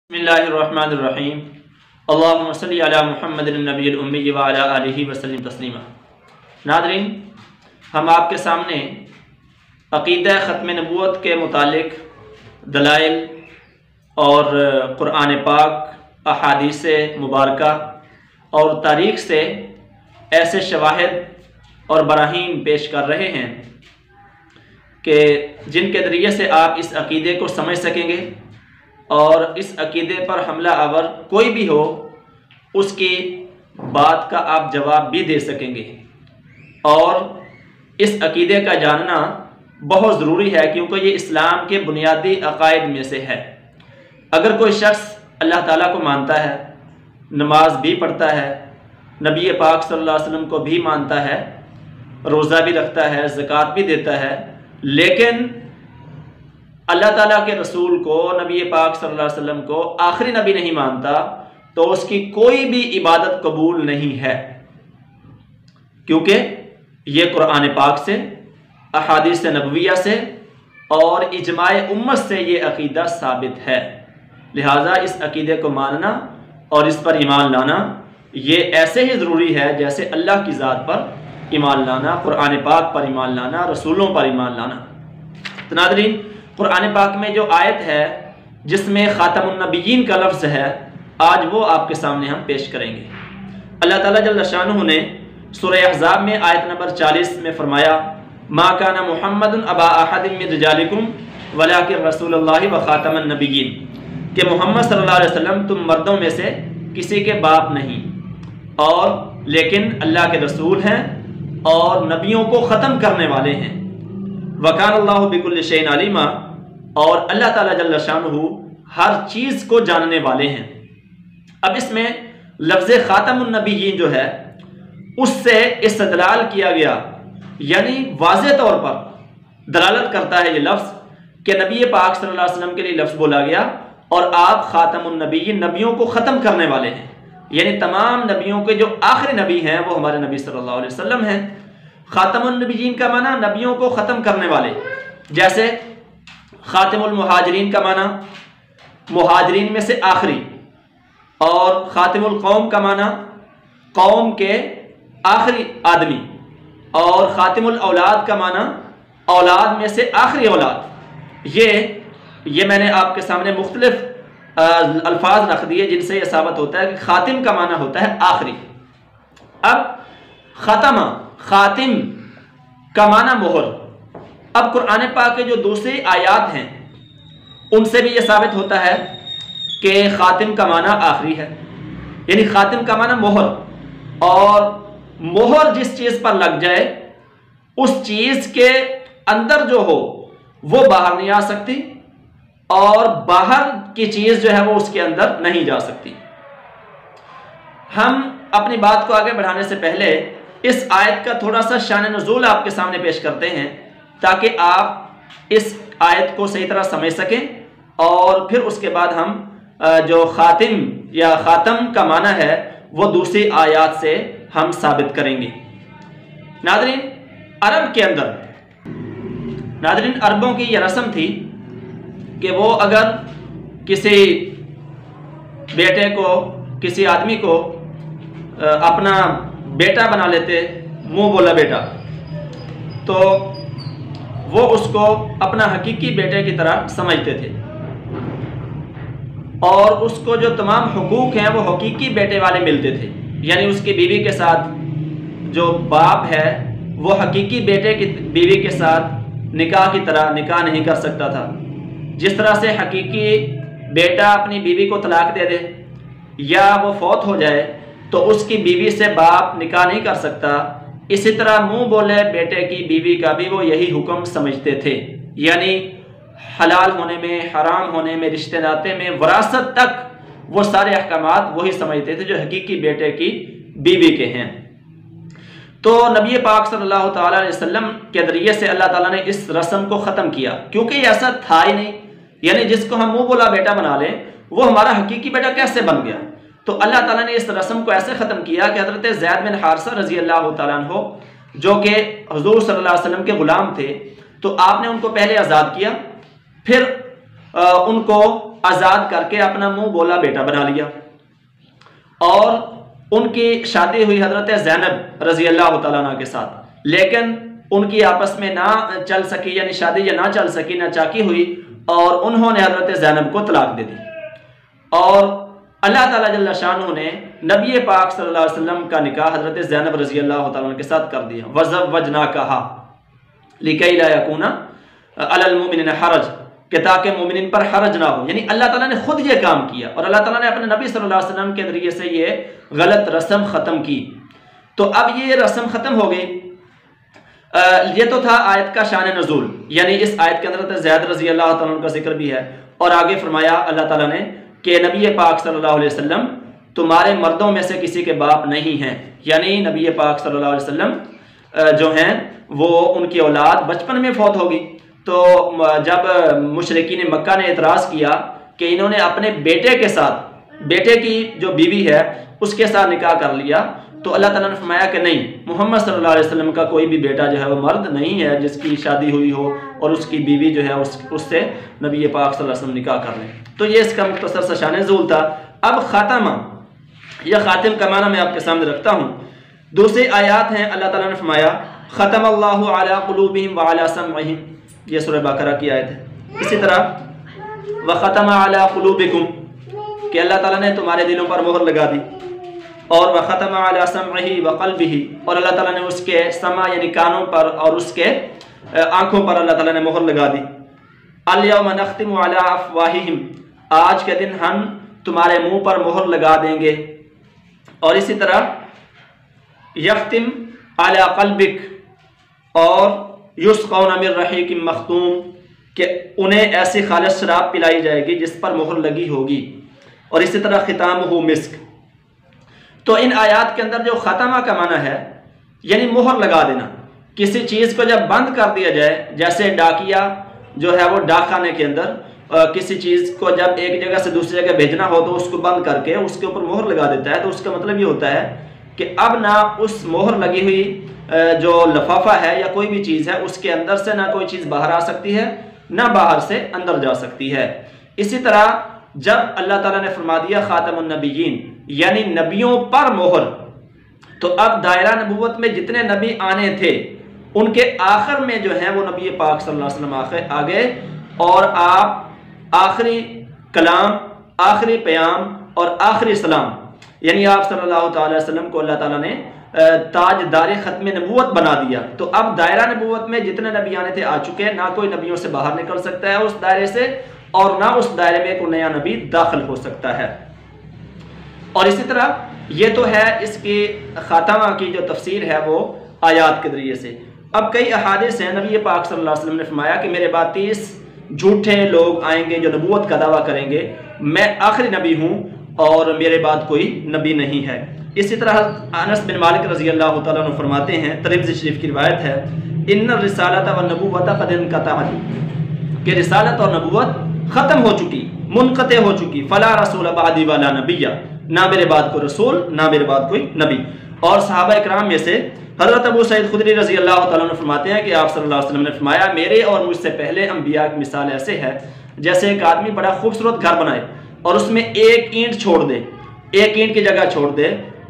بسم اللہ الرحمن الرحیم اللہم صلی علی محمد النبی الامی وعلی آلہ وسلم تسلیما۔ ناظرین، ہم آپ کے سامنے عقیدہ ختم نبوت کے متعلق دلائل اور قرآن پاک، احادیث مبارکہ اور تاریخ سے ایسے شواہد اور براہین پیش کر رہے ہیں کہ جن کے ذریعے سے آپ اس عقیدے کو سمجھ سکیں گے اور اس عقیدے پر حملہ آور کوئی بھی ہو اس کی بات کا آپ جواب بھی دے سکیں گے۔ اور اس عقیدے کا جاننا بہت ضروری ہے کیونکہ یہ اسلام کے بنیادی عقائد میں سے ہے۔ اگر کوئی شخص اللہ تعالیٰ کو مانتا ہے، نماز بھی پڑھتا ہے، نبی پاک صلی اللہ علیہ وسلم کو بھی مانتا ہے، روزہ بھی رکھتا ہے، زکوٰۃ بھی دیتا ہے، لیکن اللہ تعالیٰ کے رسول کو، نبی پاک صلی اللہ علیہ وسلم کو آخری نبی نہیں مانتا تو اس کی کوئی بھی عبادت قبول نہیں ہے، کیونکہ یہ قرآن پاک سے، احادیث نبویہ سے اور اجماع امت سے یہ عقیدہ ثابت ہے۔ لہٰذا اس عقیدے کو ماننا اور اس پر ایمان لانا یہ ایسے ہی ضروری ہے جیسے اللہ کی ذات پر ایمان لانا، قرآن پاک پر ایمان لانا، رسولوں پر ایمان لانا۔ تو ناظرین، قرآن پاک میں جو آیت ہے جس میں خاتم النبیین کا لفظ ہے، آج وہ آپ کے سامنے ہم پیش کریں گے۔ اللہ تعالیٰ جل شانہ نے سورہ احزاب میں آیت نمبر 40 میں فرمایا، ما کان محمد ابا احد من رجالکم ولکن رسول اللہ و خاتم النبیین، کہ محمد صلی اللہ علیہ وسلم تم مردوں میں سے کسی کے باپ نہیں اور لیکن اللہ کے رسول ہیں اور نبیوں کو ختم کرنے والے ہیں۔ وکان اللہ بکل شیء علیما، اور اللہ تعالیٰ جل شانہ ہر چیز کو جاننے والے ہیں۔ اب اس میں لفظ خاتم النبیین جو ہے اس سے استدلال کیا گیا، یعنی واضح طور پر دلالت کرتا ہے یہ لفظ کہ نبی پاک صلی اللہ علیہ وسلم کے لیے لفظ بولا گیا اور آپ خاتم النبیین، نبیوں کو ختم کرنے والے ہیں، یعنی تمام نبیوں کے جو آخری نبی ہیں وہ ہمارے نبی صلی اللہ علیہ وسلم ہیں۔ خاتم النبیین کا معنی نبیوں کو ختم کرنے والے، جیسے خاتم المہاجرین کا معنی مہاجرین میں سے آخری، اور خاتم القوم کا معنی قوم کے آخری آدمی، اور خاتم الاولاد کا معنی اولاد میں سے آخری اولاد۔ یہ میں نے آپ کے سامنے مختلف الفاظ رکھ دیے جن سے یہ ثابت ہوتا ہے کہ خاتم کا معنی ہوتا ہے آخری۔ اب خاتم کا معنی مہر۔ اب قرآن پاک کے جو دوسری آیات ہیں ان سے بھی یہ ثابت ہوتا ہے کہ خاتم کا معنی آخری ہے، یعنی خاتم کا معنی مہر، اور مہر جس چیز پر لگ جائے اس چیز کے اندر جو ہو وہ باہر نہیں آ سکتی اور باہر کی چیز جو ہے وہ اس کے اندر نہیں جا سکتی۔ ہم اپنی بات کو آگے بڑھانے سے پہلے اس آیت کا تھوڑا سا شان نزول آپ کے سامنے پیش کرتے ہیں تاکہ آپ اس آیت کو صحیح طرح سمجھ سکیں، اور پھر اس کے بعد ہم جو خاتم یا خاتم کا معنی ہے وہ دوسری آیات سے ہم ثابت کریں گے۔ ناظرین، عربوں کی یہ رسم تھی کہ وہ اگر کسی بیٹے کو، کسی آدمی کو اپنا بیٹا بنا لیتے، منہ بولا بیٹا، تو وہ اس کو اپنا حقیقی بیٹے کی طرح سمجھتے تھے، اور اس کو جو تمام حقوق ہیں وہ حقیقی بیٹے والے ملتے تھے، یعنی اس کی بیوی کے ساتھ جو باپ ہے وہ حقیقی بیٹے کی بیوی کے ساتھ نکاح کی طرح نکاح نہیں کر سکتا تھا۔ جس طرح سے حقیقی بیٹا اپنی بیوی کو طلاق دے دے یا وہ فوت ہو جائے تو اس کی بیوی سے باپ نکاح نہیں کر سکتا، اسی طرح منہ بولے بیٹے کی بیوی کا بھی وہ یہی حکم سمجھتے تھے، یعنی حلال ہونے میں، حرام ہونے میں، رشتے ناطے میں، وراثت تک وہ سارے احکامات وہی سمجھتے تھے جو حقیقی بیٹے کی بیوی کے ہیں۔ تو نبی پاک صلی اللہ تعالیٰ علیہ وسلم کے ذریعے سے اللہ تعالیٰ نے اس رسم کو ختم کیا، کیونکہ یہ ایسا تھا ہی نہیں، یعنی جس کو ہم منہ بولا بیٹا بنا لیں وہ ہمارا حقیقی بیٹا کیسے بن گیا؟ تو اللہ تعالیٰ نے اس رسم کو ایسے ختم کیا کہ حضرت زید بن حارثہ رضی اللہ تعالیٰ عنہ جو کہ حضور صلی اللہ علیہ وسلم کے غلام تھے، تو آپ نے ان کو پہلے آزاد کیا، پھر ان کو آزاد کر کے اپنا منہ بولا بیٹا بنا لیا، اور ان کی شادی ہوئی حضرت زینب رضی اللہ تعالیٰ عنہ کے ساتھ، لیکن ان کی آپس میں نہ چل سکی، یعنی شادی یا نہ چل سکی، نہ چاکی ہوئی، اور انہوں نے حضرت زینب کو طلاق دے دی، اور اللہ تعالیٰ جل شانہ نے نبی پاک صلی اللہ علیہ وسلم کا نکاح حضرت زینب رضی اللہ تعالیٰ عنہ کے ساتھ کر دیا۔ وَزَوَّجْنَاكَهَا لِكَيْ لَا يَكُونَ عَلَى الْمُؤْمِنِينَ حَرَجٌ، کہ تاکہ مومنین پر حرج نہ ہو، یعنی اللہ تعالیٰ نے خود یہ کام کیا، اور اللہ تعالیٰ نے اپنے نبی صلی اللہ علیہ وسلم کے ذریعے سے یہ غلط رسم ختم کی۔ تو اب یہ رسم ختم ہو گئی۔ یہ تو تھا آیت کا شان نزول، یعنی اس آیت کے اندر زید رضی اللہ تعالیٰ عنہ کا ذکر بھی ہے، اور آگے فرمایا اللہ تعالیٰ نے کہ نبی پاک صلی اللہ علیہ وسلم تمہارے مردوں میں سے کسی کے باپ نہیں ہیں، یعنی نبی پاک صلی اللہ علیہ وسلم جو ہیں وہ ان کی اولاد بچپن میں فوت ہوگی۔ تو جب مشرکین مکہ نے اعتراض کیا کہ انہوں نے اپنے بیٹے کے ساتھ، بیٹے کی جو بیوی ہے اس کے ساتھ نکاح کر لیا، تو اللہ تعالیٰ نے فرمایا کہ نہیں، محمد صلی اللہ علیہ وسلم کا کوئی بھی بیٹا جو ہے وہ مرد نہیں ہے جس کی شادی ہوئی ہو اور اس کی بیوی جو ہے اس سے نبی پاک صلی اللہ علیہ وسلم نکاح کر لیں۔ تو یہ اس کا مختصر سا شان نزول تھا۔ اب خاتمہ یا خاتم کا معنی میں آپ کے سامنے رکھتا ہوں۔ دوسری آیات ہیں، اللہ تعالیٰ نے فرمایا ختم اللہ علی قلوبہم وعلی سمعہم، یہ سورہ بقرہ کی آیت ہے۔ اسی طرح وختم علی قلوبکم، کہ اللہ تعالیٰ نے تمہارے دلوں پر مہر لگا دی، اور وختم علی سمعہ وقلبہ، اور اللہ تعالیٰ نے اس کے سمع یعنی کانوں پر اور اس کے آنکھوں پر اللہ تعالیٰ نے مہر لگا دی۔ الیوم نختم علی افواہہم، آج کے دن ہم تمہارے منہ پر مہر لگا دیں گے، اور اسی طرح یختم علی قلبک، اور یسقون من رحیق مختوم، کہ انہیں ایسی خالص شراب پلائی جائے گی جس پر مہر لگی ہوگی، اور اسی طرح ختامہ مسک۔ تو ان آیات کے اندر جو ختمہ کا معنی ہے یعنی مہر لگا دینا، کسی چیز کو جب بند کر دیا جائے، جیسے ڈاکیا جو ہے وہ ڈاک خانے کے اندر کسی چیز کو جب ایک جگہ سے دوسری جگہ بھیجنا ہو تو اس کو بند کر کے اس کے اوپر مہر لگا دیتا ہے، تو اس کا مطلب یہ ہوتا ہے کہ اب نہ اس مہر لگی ہوئی جو لفافہ ہے یا کوئی بھی چیز ہے اس کے اندر سے نہ کوئی چیز باہر آ سکتی ہے، نہ باہر سے اندر جا سکتی ہے۔ اسی طرح جب اللہ تعالیٰ نے فرما دیا خاتم النبیین یعنی نبیوں پر مہر، تو اب دائرہ نبوت میں جتنے نبی آنے تھے ان کے آخر میں جو ہیں وہ نبی پاک صلی اللہ علیہ وسلم آگے، اور آپ آخری کلام، آخری پیام اور آخری سلام، یعنی آپ صلی اللہ تعالی وسلم کو اللہ تعالیٰ نے تاج دار ختم نبوت بنا دیا۔ تو اب دائرہ نبوت میں جتنے نبی آنے تھے آ چکے، نہ کوئی نبیوں سے باہر نکل سکتا ہے اس دائرے سے، اور نہ اس دائرے میں کوئی نیا نبی داخل ہو سکتا ہے۔ اور اسی طرح یہ تو ہے اس کی خاتمہ کی جو تفسیر ہے وہ آیات کے ذریعے سے۔ اب کئی احادیث ہیں، نبی پاک صلی اللہ علیہ وسلم نے فرمایا کہ میرے بعد 30 جھوٹے لوگ آئیں گے جو نبوت کا دعویٰ کریں گے، میں آخری نبی ہوں اور میرے بعد کوئی نبی نہیں ہے۔ اسی طرح انس بن مالک رضی اللہ تعالیٰ عنہ فرماتے ہیں، ترمذی شریف کی روایت ہے، ان الرسالۃ والنبوۃ قد انقطعت، کہ رسالت اور نبوت ختم ہو چکی، منقطع ہو چکی، فلا رسول بعدی ولا نبی، نہ میرے بعد کوئی رسول نہ میرے بعد کوئی نبی۔ اور صحابہ اکرام میں سے حضرت ابو سعید خدری رضی اللہ تعالیٰ عنہ فرماتے ہیں کہ آپ صلی اللہ علیہ وسلم نے فرمایا، میرے اور مجھ سے پہلے انبیاء کی مثال ایسے ہے جیسے ایک آدمی بڑا خوبصورت گھر بنائے اور اس میں ایک اینٹ چھوڑ دے، ایک اینٹ کی جگہ چھوڑ دے۔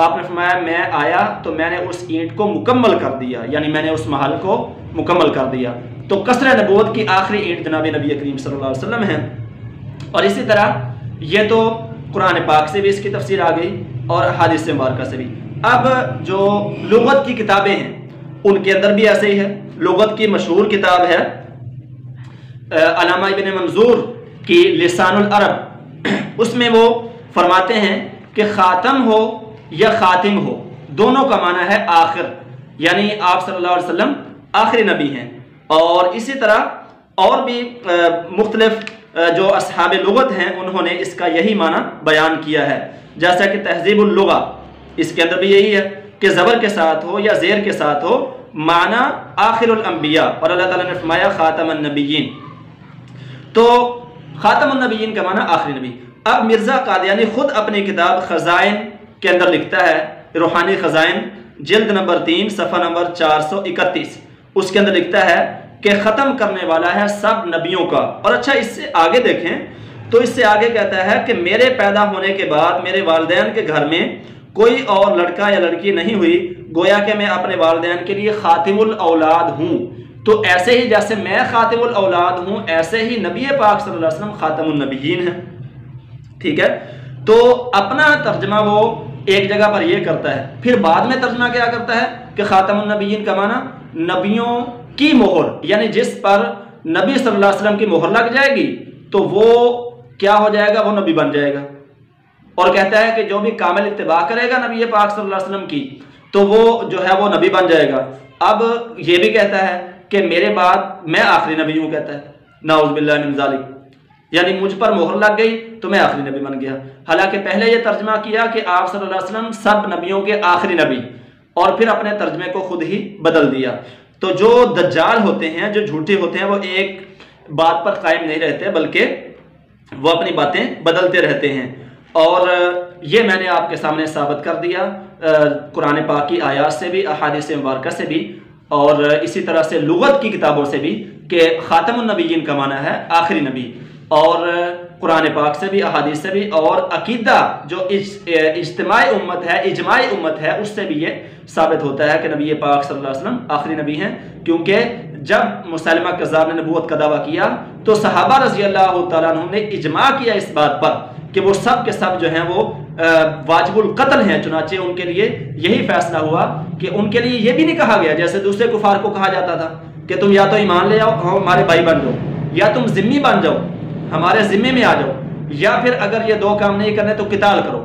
آپ نے فرمایا میں آیا تو میں نے اس اینٹ کو مکمل کر دیا، یعنی میں نے اس محل کو مکمل کر دیا۔ تو قصر نبوت کی آخری اینٹ جناب نبی کریم صلی اللہ علیہ وسلم ہے۔ اور اسی طرح یہ تو قرآن پاک سے بھی اس کی تفسیر آ گئی اور احادیث مبارکہ سے بھی۔ اب جو لغت کی کتابیں ہیں ان کے اندر بھی ایسے ہی ہے۔ لغت کی مشہور کتاب ہے علامہ ابن منظور کی لسان العرب، اس میں وہ فرماتے ہیں کہ خاتم ہو یا خاتم ہو دونوں کا معنی ہے آخر، یعنی آپ صلی اللہ علیہ وسلم آخری نبی ہیں۔ اور اسی طرح اور بھی مختلف جو اصحاب لغت ہیں انہوں نے اس کا یہی معنی بیان کیا ہے، جیسا کہ تہذیب اللغہ، اس کے اندر بھی یہی ہے کہ زبر کے ساتھ ہو یا زیر کے ساتھ ہو معنی آخر الانبیاء، اور اللہ تعالیٰ نے فرمایا خاتم النبیین، تو خاتم النبیین کا معنی آخری نبی۔ اب مرزا قادیانی خود اپنی کتاب خزائن کے اندر لکھتا ہے، روحانی خزائن جلد نمبر 3 صفحہ نمبر 431، اس کے اندر لکھتا ہے کہ ختم کرنے والا ہے سب نبیوں کا۔ اور اچھا اس سے آگے دیکھیں تو اس سے آگے کہتا ہے کہ میرے پیدا ہونے کے بعد میرے والدین کے گھر میں کوئی اور لڑکا یا لڑکی نہیں ہوئی، گویا کہ میں اپنے والدین کے لیے خاتم الاولاد ہوں۔ تو ایسے ہی جیسے میں خاتم الاولاد ہوں، ایسے ہی نبی پاک صلی اللہ علیہ وسلم خاتم النبیین ہیں۔ ٹھیک ہے، تو اپنا ترجمہ وہ ایک جگہ پر یہ کرتا ہے، پھر بعد میں ترجمہ کیا کرتا ہے کہ خاتم النبیین کا معنی نبیوں کی مہر، یعنی جس پر نبی صلی اللہ علیہ وسلم کی مہر لگ جائے گی تو وہ کیا ہو جائے گا، وہ نبی بن جائے گا۔ اور کہتا ہے کہ جو بھی کامل اتباع کرے گا نبی پاک صلی اللہ علیہ وسلم کی تو وہ جو ہے وہ نبی بن جائے گا۔ اب یہ بھی کہتا ہے کہ میرے بعد میں آخری نبی ہوں، کہتا ہے نعوذ باللہ من ذالک، یعنی مجھ پر مہر لگ گئی تو میں آخری نبی بن گیا۔ حالانکہ پہلے یہ ترجمہ کیا کہ آپ صلی اللہ علیہ وسلم سب نبیوں کے آخری نبی، اور پھر اپنے ترجمے کو خود ہی بدل دیا۔ تو جو دجال ہوتے ہیں، جو جھوٹے ہوتے ہیں، وہ ایک بات پر قائم نہیں رہتے بلکہ وہ اپنی باتیں بدلتے رہتے ہیں۔ اور یہ میں نے آپ کے سامنے ثابت کر دیا قرآن پاک کی آیات سے بھی، احادیث مبارکہ سے بھی، اور اسی طرح سے لغت کی کتابوں سے بھی کہ خاتم النبیین کا معنی ہے آخری نبی، اور قرآن پاک سے بھی، احادیث سے بھی، اور عقیدہ جو اجتماعی امت ہے، اجماعی امت ہے، اس سے بھی یہ ثابت ہوتا ہے کہ نبی پاک صلی اللہ علیہ وسلم آخری نبی ہیں۔ کیونکہ جب مسلمہ کذاب نے نبوت کا دعویٰ کیا تو صحابہ رضی اللہ تعالیٰ عنہ نے اجماع کیا اس بات پر کہ وہ سب کے سب جو ہیں وہ واجب القتل ہیں۔ چنانچہ ان کے لیے یہی فیصلہ ہوا کہ ان کے لیے یہ بھی نہیں کہا گیا جیسے دوسرے کفار کو کہا جاتا تھا کہ تم یا تو ایمان لے آؤ، ہمارے بھائی بن جاؤ، یا تم ذمہ بن جاؤ، ہمارے ذمے میں آ جاؤ، یا پھر اگر یہ دو کام نہیں کرنے تو قتال کرو۔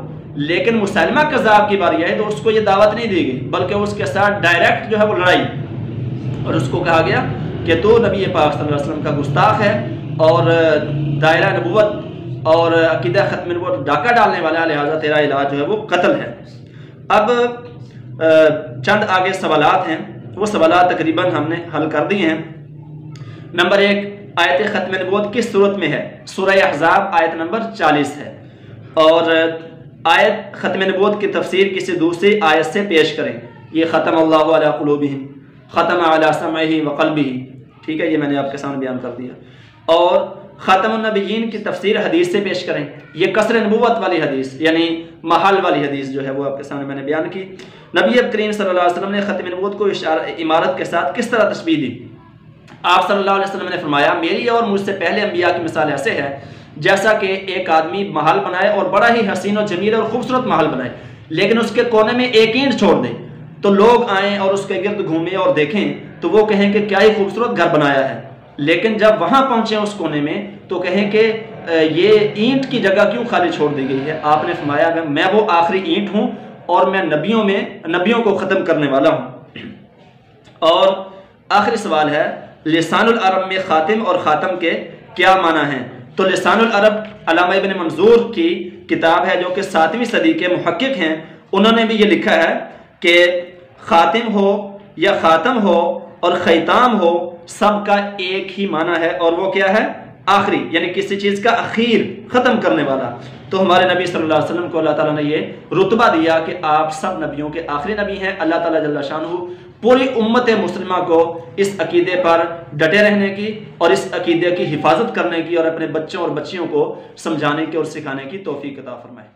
لیکن مسلمہ کذاب کی باری آئی تو اس کو یہ دعوت نہیں دی گئی، بلکہ اس کے ساتھ ڈائریکٹ جو ہے وہ لڑائی، اور اس کو کہا گیا کہ تو نبی پاک صلی اللہ علیہ وسلم کا گستاخ ہے اور دائرہ نبوت اور عقیدہ ختم نبوت ڈاکہ ڈالنے والا، لہٰذا تیرا علاج جو ہے وہ قتل ہے۔ اب چند آگے سوالات ہیں، وہ سوالات تقریباً ہم نے حل کر دیے ہیں۔ نمبر 1، آیت ختم نبوت کس صورت میں ہے؟ سورہ احزاب آیت نمبر 40 ہے، اور آیت ختم نبوت کی تفسیر کسی دوسری آیت سے پیش کریں۔ یہ ختم اللہ علی قلوبہم، ختم علی سمعہ وقلبہ، ٹھیک ہے، یہ میں نے آپ کے سامنے بیان کر دیا۔ اور خاتم النبیین کی تفسیر حدیث سے پیش کریں، یہ قصر نبوت والی حدیث یعنی محل والی حدیث جو ہے وہ آپ کے سامنے میں نے بیان کی۔ نبی کریم صلی اللہ علیہ وسلم نے ختم نبوت کو عمارت کے ساتھ کس طرح تشبیہ دی؟ آپ صلی اللہ علیہ وسلم نے فرمایا، میری اور مجھ سے پہلے انبیاء کی مثال ایسے ہے جیسا کہ ایک آدمی محل بنائے اور بڑا ہی حسین و جمیل اور خوبصورت محل بنائے، لیکن اس کے کونے میں ایک اینٹ چھوڑ دے تو لوگ آئیں اور اس کے گرد گھومیں اور دیکھیں تو وہ کہیں کہ کیا ہی خوبصورت گھر بنایا ہے، لیکن جب وہاں پہنچے اس کونے میں تو کہیں کہ یہ اینٹ کی جگہ کیوں خالی چھوڑ دی گئی ہے؟ آپ نے فرمایا میں وہ آخری اینٹ ہوں اور میں نبیوں کو ختم کرنے والا ہوں۔ اور آخری سوال ہے، لسان العرب میں خاتم اور خاتم کے کیا معنی ہیں؟ تو لسان العرب علامہ ابن منظور کی کتاب ہے جو کہ 7ویں صدی کے محقق ہیں، انہوں نے بھی یہ لکھا ہے کہ خاتم ہو یا خاتم ہو اور خیتام ہو، سب کا ایک ہی معنی ہے، اور وہ کیا ہے؟ آخری، یعنی کسی چیز کا اخیر، ختم کرنے والا۔ تو ہمارے نبی صلی اللہ علیہ وسلم کو اللہ تعالیٰ نے یہ رتبہ دیا کہ آپ سب نبیوں کے آخری نبی ہیں۔ اللہ تعالیٰ جل شانہ پوری امت مسلمہ کو اس عقیدے پر ڈٹے رہنے کی اور اس عقیدے کی حفاظت کرنے کی اور اپنے بچوں اور بچیوں کو سمجھانے کی اور سکھانے کی توفیق عطا فرمائے۔